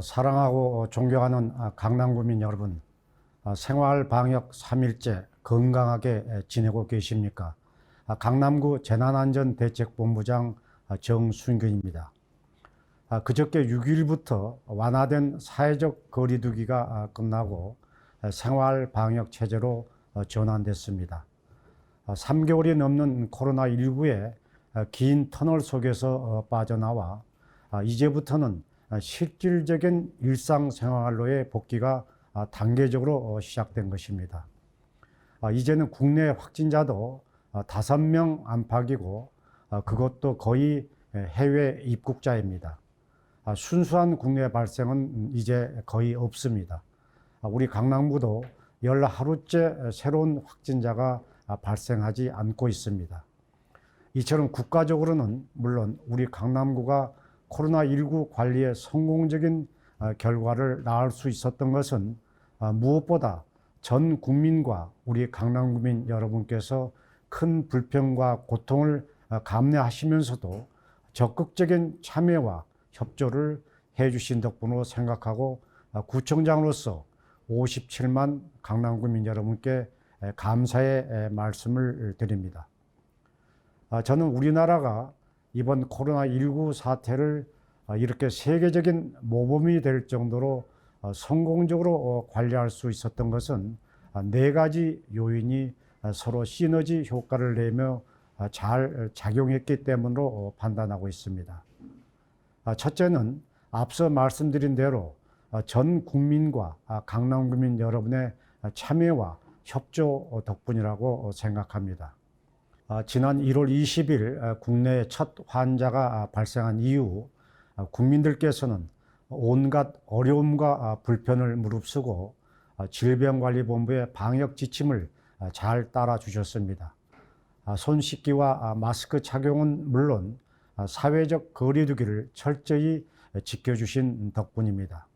사랑하고 존경하는 강남구민 여러분, 생활 방역 3일째 건강하게 지내고 계십니까? 강남구 재난안전대책본부장 정순균입니다. 그저께 6일부터 완화된 사회적 거리두기가 끝나고 생활 방역 체제로 전환됐습니다. 3개월이 넘는 코로나19의 긴 터널 속에서 빠져나와 이제부터는 실질적인 일상생활로의 복귀가 단계적으로 시작된 것입니다. 이제는 국내 확진자도 5명 안팎이고 그것도 거의 해외 입국자입니다. 순수한 국내 발생은 이제 거의 없습니다. 우리 강남구도 열 하루째 새로운 확진자가 발생하지 않고 있습니다. 이처럼 국가적으로는 물론 우리 강남구가 코로나19 관리에 성공적인 결과를 낳을 수 있었던 것은 무엇보다 전 국민과 우리 강남구민 여러분께서 큰 불평과 고통을 감내하시면서도 적극적인 참여와 협조를 해주신 덕분으로 생각하고 구청장으로서 57만 강남구민 여러분께 감사의 말씀을 드립니다. 저는 우리나라가 이번 코로나19 사태를 이렇게 세계적인 모범이 될 정도로 성공적으로 관리할 수 있었던 것은 4가지 요인이 서로 시너지 효과를 내며 잘 작용했기 때문으로 판단하고 있습니다. 첫째는 앞서 말씀드린 대로 전 국민과 강남구민 여러분의 참여와 협조 덕분이라고 생각합니다. 지난 1월 20일 국내에 첫 환자가 발생한 이후 국민들께서는 온갖 어려움과 불편을 무릅쓰고 질병관리본부의 방역 지침을 잘 따라 주셨습니다. 손 씻기와 마스크 착용은 물론 사회적 거리두기를 철저히 지켜주신 덕분입니다.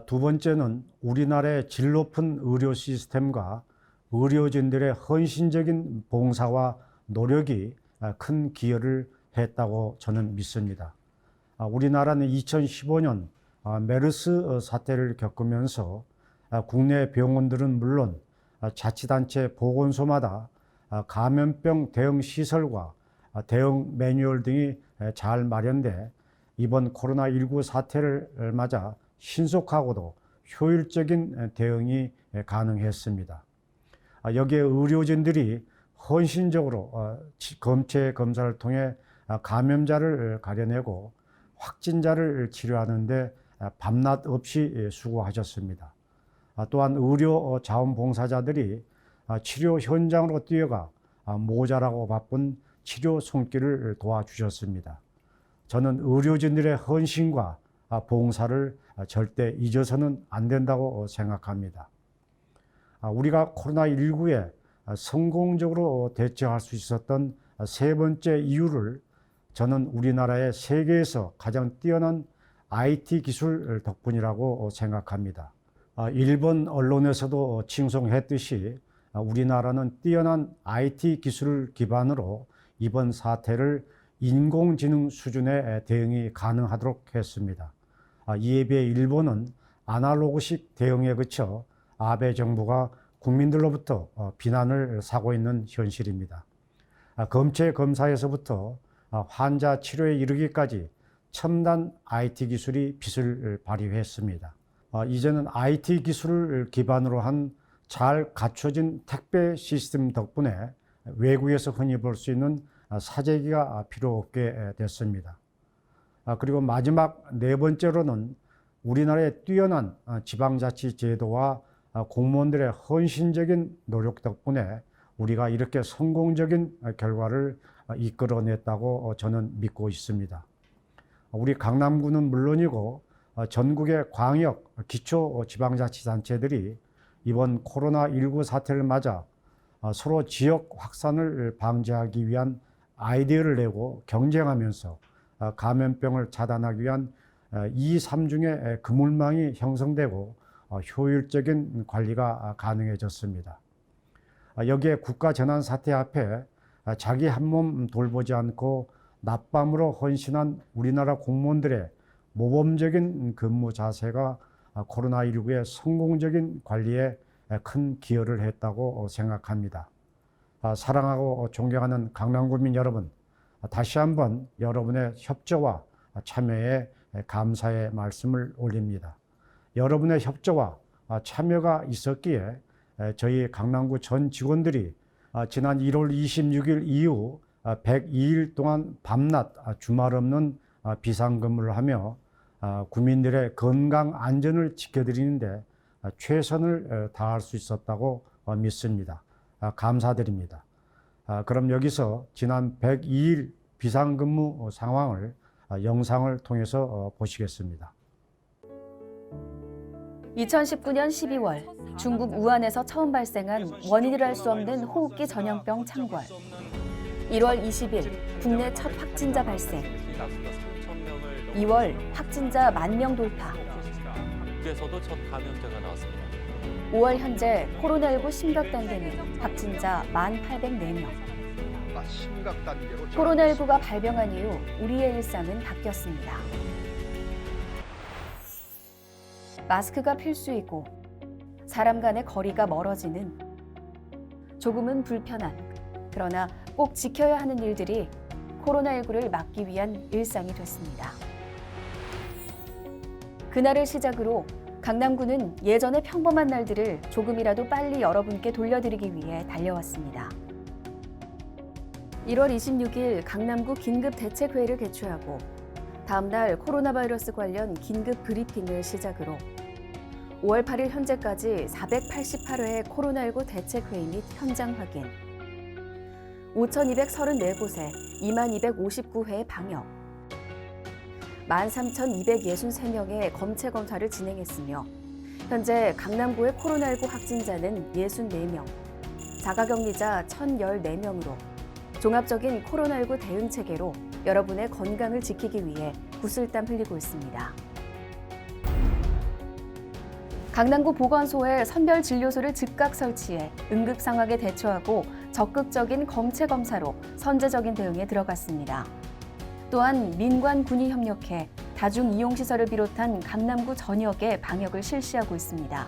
두 번째는 우리나라의 질 높은 의료 시스템과 의료진들의 헌신적인 봉사와 노력이 큰 기여를 했다고 저는 믿습니다. 우리나라는 2015년 메르스 사태를 겪으면서 국내 병원들은 물론 자치단체 보건소마다 감염병 대응 시설과 대응 매뉴얼 등이 잘 마련돼 이번 코로나19 사태를 맞아 신속하고도 효율적인 대응이 가능했습니다. 여기에 의료진들이 헌신적으로 검체 검사를 통해 감염자를 가려내고 확진자를 치료하는 데 밤낮 없이 수고하셨습니다. 또한 의료 자원봉사자들이 치료 현장으로 뛰어가 모자라고 바쁜 치료 손길을 도와주셨습니다. 저는 의료진들의 헌신과 봉사를 절대 잊어서는 안 된다고 생각합니다. 우리가 코로나19에 성공적으로 대처할 수 있었던 세 번째 이유를 저는 우리나라의 세계에서 가장 뛰어난 IT 기술 덕분이라고 생각합니다. 일본 언론에서도 칭송했듯이 우리나라는 뛰어난 IT 기술 기반으로 이번 사태를 인공지능 수준의 대응이 가능하도록 했습니다. 이에 비해 일본은 아날로그식 대응에 그쳐 아베 정부가 국민들로부터 비난을 사고 있는 현실입니다. 검체 검사에서부터 환자 치료에 이르기까지 첨단 IT 기술이 빛을 발휘했습니다. 이제는 IT 기술을 기반으로 한 잘 갖춰진 택배 시스템 덕분에 외국에서 흔히 볼 수 있는 사재기가 필요 없게 됐습니다. 그리고 마지막 네 번째로는 우리나라의 뛰어난 지방자치 제도와 공무원들의 헌신적인 노력 덕분에 우리가 이렇게 성공적인 결과를 이끌어냈다고 저는 믿고 있습니다. 우리 강남구는 물론이고 전국의 광역, 기초 지방자치단체들이 이번 코로나19 사태를 맞아 서로 지역 확산을 방지하기 위한 아이디어를 내고 경쟁하면서 감염병을 차단하기 위한 2, 3중의 그물망이 형성되고 효율적인 관리가 가능해졌습니다. 여기에 국가 재난 사태 앞에 자기 한 몸 돌보지 않고 낮밤으로 헌신한 우리나라 공무원들의 모범적인 근무 자세가 코로나19의 성공적인 관리에 큰 기여를 했다고 생각합니다. 사랑하고 존경하는 강남구민 여러분, 다시 한번 여러분의 협조와 참여에 감사의 말씀을 올립니다. 여러분의 협조와 참여가 있었기에 저희 강남구 전 직원들이 지난 1월 26일 이후 102일 동안 밤낮 주말 없는 비상근무를 하며 국민들의 건강 안전을 지켜드리는데 최선을 다할 수 있었다고 믿습니다. 감사드립니다. 그럼 여기서 지난 102일 비상근무 상황을 영상을 통해서 보시겠습니다. 2019년 12월 중국 우한에서 처음 발생한 원인을 알 수 없는 호흡기 전염병 창궐. 1월 20일 국내 첫 확진자 발생. 2월 확진자 10,000명 돌파. 국에서도 첫 감염자가 나왔습니다. 5월 현재 코로나19 심각 단계는 확진자 1,804명. 심각 단계로 코로나19가 발병한 이후 우리의 일상은 바뀌었습니다. 마스크가 필수이고 사람 간의 거리가 멀어지는 조금은 불편한 그러나 꼭 지켜야 하는 일들이 코로나19를 막기 위한 일상이 됐습니다. 그날을 시작으로 강남구는 예전의 평범한 날들을 조금이라도 빨리 여러분께 돌려드리기 위해 달려왔습니다. 1월 26일 강남구 긴급대책회의를 개최하고 다음 날 코로나 바이러스 관련 긴급 브리핑을 시작으로 5월 8일 현재까지 488회의 코로나19 대책회의 및 현장 확인, 5,234곳에 22,259회의 방역, 13,263명의 검체 검사를 진행했으며 현재 강남구의 코로나19 확진자는 64명, 자가격리자 1,014명으로 종합적인 코로나19 대응 체계로 여러분의 건강을 지키기 위해 구슬땀 흘리고 있습니다. 강남구 보건소에 선별진료소를 즉각 설치해 응급 상황에 대처하고 적극적인 검체 검사로 선제적인 대응에 들어갔습니다. 또한 민관 군이 협력해 다중이용시설을 비롯한 강남구 전역의 방역을 실시하고 있습니다.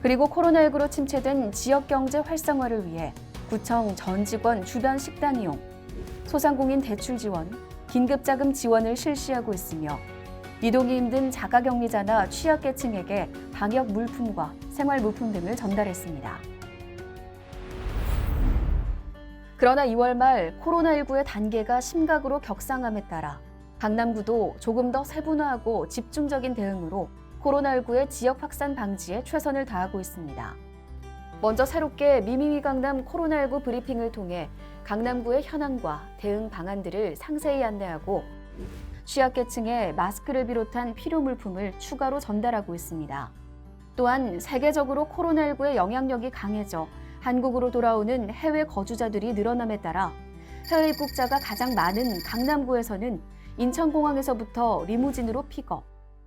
그리고 코로나19로 침체된 지역경제 활성화를 위해 구청 전 직원 주변 식당 이용, 소상공인 대출 지원, 긴급자금 지원을 실시하고 있으며 이동이 힘든 자가격리자나 취약계층에게 방역 물품과 생활물품 등을 전달했습니다. 그러나 2월 말 코로나19의 단계가 심각으로 격상함에 따라 강남구도 조금 더 세분화하고 집중적인 대응으로 코로나19의 지역 확산 방지에 최선을 다하고 있습니다. 먼저 새롭게 미미미 강남 코로나19 브리핑을 통해 강남구의 현황과 대응 방안들을 상세히 안내하고 취약계층에 마스크를 비롯한 필요 물품을 추가로 전달하고 있습니다. 또한 세계적으로 코로나19의 영향력이 강해져 한국으로 돌아오는 해외 거주자들이 늘어남에 따라 해외 입국자가 가장 많은 강남구에서는 인천공항에서부터 리무진으로 픽업,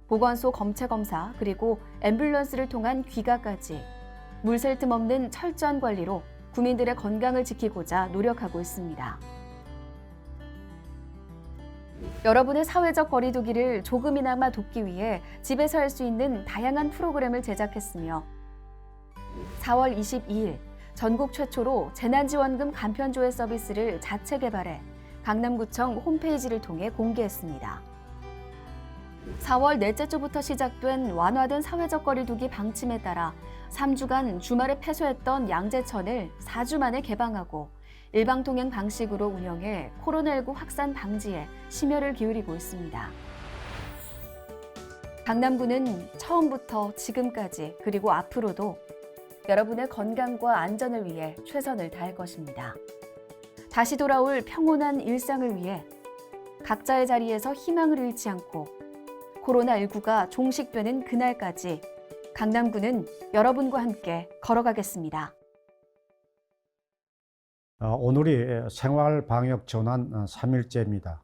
보건소 검체 검사 그리고 앰뷸런스를 통한 귀가까지 물 샐 틈 없는 철저한 관리로 구민들의 건강을 지키고자 노력하고 있습니다. 여러분의 사회적 거리두기를 조금이나마 돕기 위해 집에서 할 수 있는 다양한 프로그램을 제작했으며 4월 22일 전국 최초로 재난지원금 간편조회 서비스를 자체 개발해 강남구청 홈페이지를 통해 공개했습니다. 4월 넷째 주부터 시작된 완화된 사회적 거리두기 방침에 따라 3주간 주말에 폐쇄했던 양재천을 4주 만에 개방하고 일방통행 방식으로 운영해 코로나19 확산 방지에 심혈을 기울이고 있습니다. 강남구는 처음부터 지금까지 그리고 앞으로도 여러분의 건강과 안전을 위해 최선을 다할 것입니다. 다시 돌아올 평온한 일상을 위해 각자의 자리에서 희망을 잃지 않고 코로나19가 종식되는 그날까지 강남구는 여러분과 함께 걸어가겠습니다. 오늘이 생활방역 전환 3일째입니다.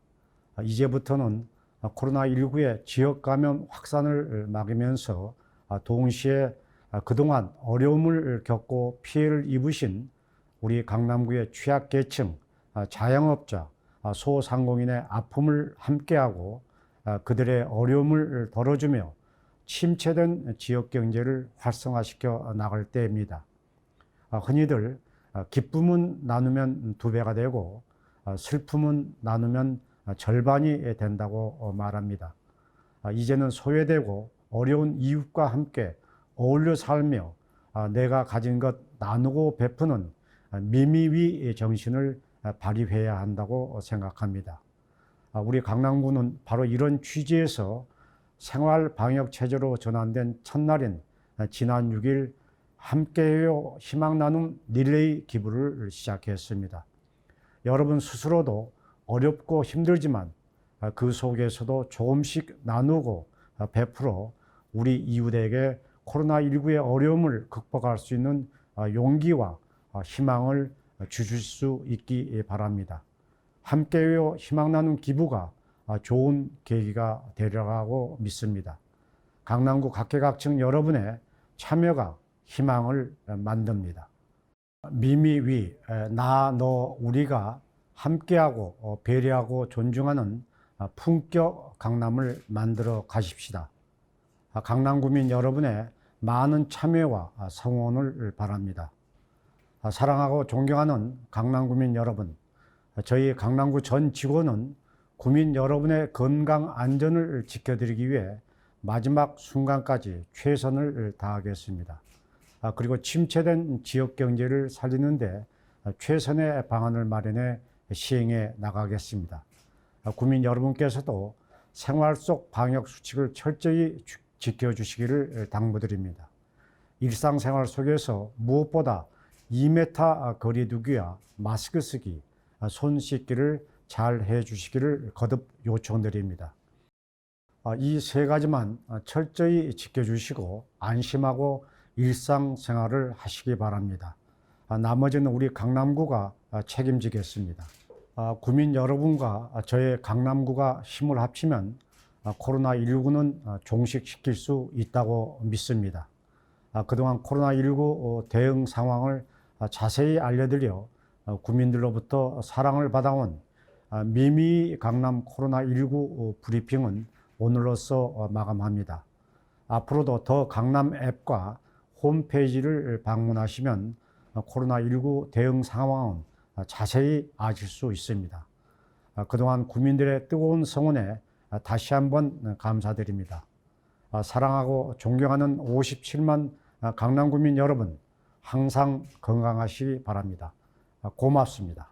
이제부터는 코로나19의 지역 감염 확산을 막으면서 동시에 그동안 어려움을 겪고 피해를 입으신 우리 강남구의 취약계층, 자영업자, 소상공인의 아픔을 함께하고 그들의 어려움을 덜어주며 침체된 지역 경제를 활성화시켜 나갈 때입니다. 흔히들 기쁨은 나누면 2배가 되고 슬픔은 나누면 절반이 된다고 말합니다. 이제는 소외되고 어려운 이웃과 함께 어울려 살며 내가 가진 것 나누고 베푸는 미미위 정신을 발휘해야 한다고 생각합니다. 우리 강남구는 바로 이런 취지에서 생활 방역 체제로 전환된 첫날인 지난 6일 함께해요 희망 나눔 릴레이 기부를 시작했습니다. 여러분 스스로도 어렵고 힘들지만 그 속에서도 조금씩 나누고 베풀어 우리 이웃에게 코로나19의 어려움을 극복할 수 있는 용기와 희망을 주실 수 있기 바랍니다. 함께해요 희망 나눔 기부가 좋은 계기가 되리라고 믿습니다. 강남구 각계각층 여러분의 참여가 희망을 만듭니다. 미미위, 나, 너, 우리가 함께하고 배려하고 존중하는 품격 강남을 만들어 가십시다. 강남구민 여러분의 많은 참여와 성원을 바랍니다. 사랑하고 존경하는 강남구민 여러분, 저희 강남구 전 직원은 구민 여러분의 건강 안전을 지켜드리기 위해 마지막 순간까지 최선을 다하겠습니다. 그리고 침체된 지역 경제를 살리는데 최선의 방안을 마련해 시행해 나가겠습니다. 구민 여러분께서도 생활 속 방역 수칙을 철저히 지켜주시기를 당부드립니다. 일상생활 속에서 무엇보다 2m 거리 두기와 마스크 쓰기, 손 씻기를 잘 해주시기를 거듭 요청드립니다. 이 3가지만 철저히 지켜주시고 안심하고 일상생활을 하시기 바랍니다. 나머지는 우리 강남구가 책임지겠습니다. 구민 여러분과 저의 강남구가 힘을 합치면 코로나19는 종식시킬 수 있다고 믿습니다. 그동안 코로나19 대응 상황을 자세히 알려드려 구민들로부터 사랑을 받아온 미미 강남 코로나19 브리핑은 오늘로써 마감합니다. 앞으로도 더 강남 앱과 홈페이지를 방문하시면 코로나19 대응 상황은 자세히 아실 수 있습니다. 그동안 구민들의 뜨거운 성원에 다시 한번 감사드립니다. 사랑하고 존경하는 57만 강남구민 여러분, 항상 건강하시기 바랍니다. 고맙습니다.